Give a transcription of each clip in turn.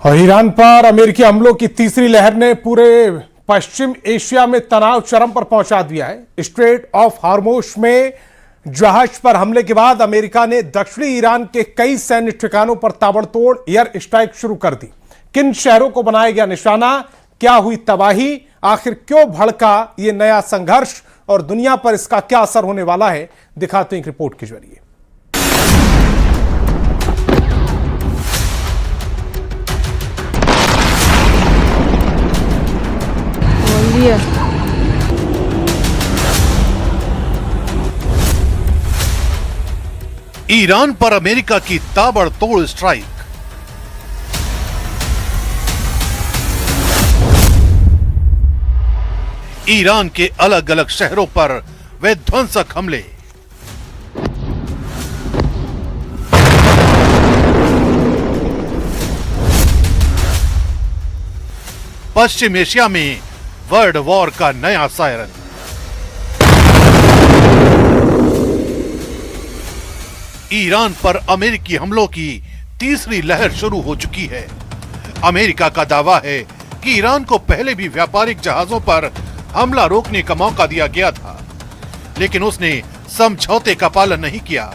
और ईरान पर अमेरिकी हमलों की तीसरी लहर ने पूरे पश्चिम एशिया में तनाव चरम पर पहुंचा दिया है। स्ट्रेट ऑफ हॉर्मुज़ में जहाज पर हमले के बाद अमेरिका ने दक्षिणी ईरान के कई सैन्य ठिकानों पर ताबड़तोड़ एयर स्ट्राइक शुरू कर दी। किन शहरों को बनाया गया निशाना, क्या हुई तबाही, आखिर क्यों भड़का यह नया संघर्ष और दुनिया पर इसका क्या असर होने वाला है, दिखाते हैं एक रिपोर्ट के जरिए। ईरान पर अमेरिका की ताबड़तोड़ स्ट्राइक। ईरान के अलग अलग शहरों पर विध्वंसक हमले। पश्चिम एशिया में वर्ल्ड वॉर का नया सायरन। ईरान पर अमेरिकी हमलों की तीसरी लहर शुरू हो चुकी है। अमेरिका का दावा है कि ईरान को पहले भी व्यापारिक जहाजों पर हमला रोकने का मौका दिया गया था, लेकिन उसने समझौते का पालन नहीं किया।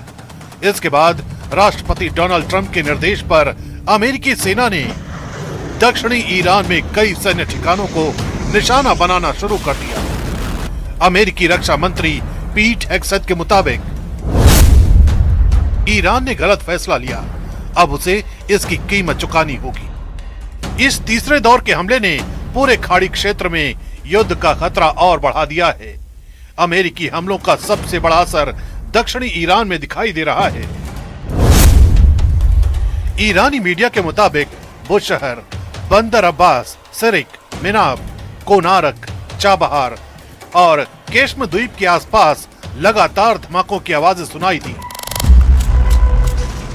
इसके बाद राष्ट्रपति डोनाल्ड ट्रंप के निर्देश पर अमेरिकी सेना ने दक्षिणी ईरान में कई सैन्य ठिकानों को निशाना बनाना शुरू कर दिया। अमेरिकी रक्षा मंत्री पीट हेग्सेथ के मुताबिक ईरान ने गलत फैसला लिया, अब उसे इसकी कीमत चुकानी होगी। इस तीसरे दौर के हमले ने पूरे खाड़ी क्षेत्र में युद्ध का खतरा और बढ़ा दिया है। अमेरिकी हमलों का सबसे बड़ा असर दक्षिणी ईरान में दिखाई दे रहा है। ईरानी मीडिया के मुताबिक बुशहर, बंदर अब्बास, सिरिक, मिनाब, कोनारक, चाबहार और केश्म द्वीप के आसपास लगातार धमाकों की आवाजें सुनाई दी।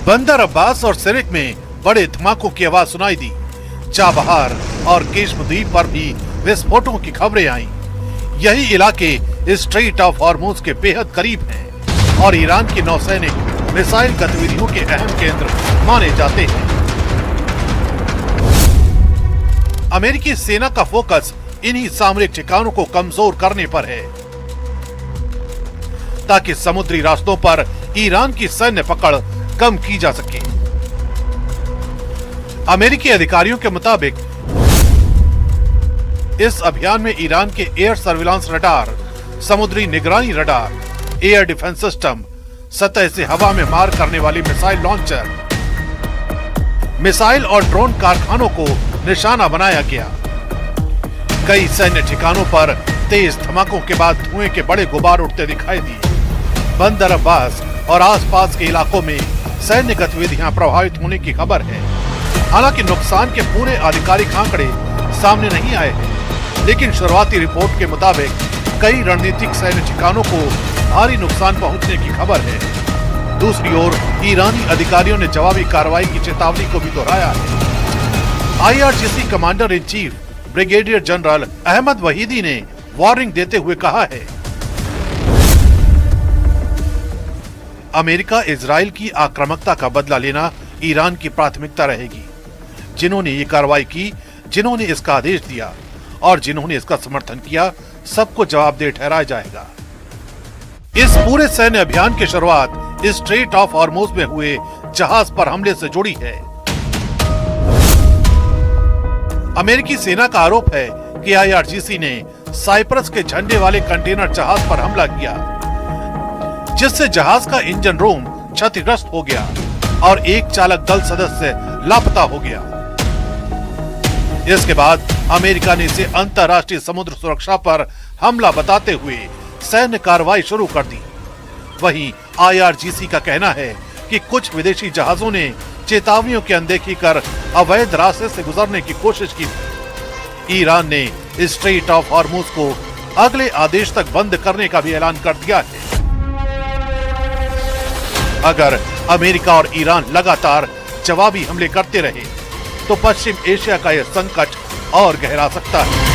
बंदर अब्बास और सिरिक में बड़े धमाकों की आवाज सुनाई दी। चाबहार और केश्म द्वीप पर भी विस्फोटों की खबरें आईं। यही इलाके स्ट्रेट ऑफ हॉर्मुज़ के बेहद करीब हैं और ईरान की नौसैनिक मिसाइल गतिविधियों के अहम केंद्र माने जाते हैं। अमेरिकी सेना का फोकस इन्हीं सामरिक ठिकानों को कमजोर करने पर है, ताकि समुद्री रास्तों पर ईरान की सैन्य पकड़ कम की जा सके। अमेरिकी अधिकारियों के मुताबिक इस अभियान में ईरान के एयर सर्विलांस रडार, समुद्री निगरानी रडार, एयर डिफेंस सिस्टम, सतह से हवा में मार करने वाली मिसाइल लॉन्चर, मिसाइल और ड्रोन कारखानों को निशाना बनाया गया। कई सैन्य ठिकानों पर तेज धमाकों के बाद धुएं के बड़े गुबार उठते दिखाई दिए। बंदर अब्बास और आसपास के इलाकों में सैन्य गतिविधियां प्रभावित होने की खबर है। हालांकि नुकसान के पूरे आधिकारिक आंकड़े सामने नहीं आए हैं, लेकिन शुरुआती रिपोर्ट के मुताबिक कई रणनीतिक सैन्य ठिकानों को भारी नुकसान पहुंचने की खबर है। दूसरी ओर ईरानी अधिकारियों ने जवाबी कार्रवाई की चेतावनी को भी दोहराया है। IRGC commander in chief brigadier general Ahmad Vahidi ने वार्निंग देते हुए कहा है, अमेरिका इजराइल की आक्रामकता का बदला लेना ईरान की प्राथमिकता रहेगी। जिन्होंने ये कार्रवाई की, जिन्होंने इसका आदेश दिया और जिन्होंने इसका समर्थन किया, सबको जवाबदेह ठहराया जाएगा। इस पूरे सैन्य अभियान की शुरुआत स्ट्रेट ऑफ हॉर्मुज़ में हुए जहाज पर हमले से जुड़ी है। अमेरिकी सेना का आरोप है कि IRGC ने साइप्रस के झंडे वाले कंटेनर जहाज पर हमला किया, जिससे जहाज का इंजन रूम क्षतिग्रस्त हो गया और एक चालक दल सदस्य लापता हो गया। इसके बाद अमेरिका ने इसे अंतर्राष्ट्रीय समुद्र सुरक्षा पर हमला बताते हुए सैन्य कार्रवाई शुरू कर दी। वहीं IRGC का कहना है कि कुछ विदेशी जहाजों ने चेतावनियों की अनदेखी कर अवैध रास्ते से गुजरने की कोशिश की थी। ईरान ने स्ट्रेट ऑफ हॉर्मुज़ को अगले आदेश तक बंद करने का भी ऐलान कर दिया है। अगर अमेरिका और ईरान लगातार जवाबी हमले करते रहे तो पश्चिम एशिया का यह संकट और गहरा सकता है।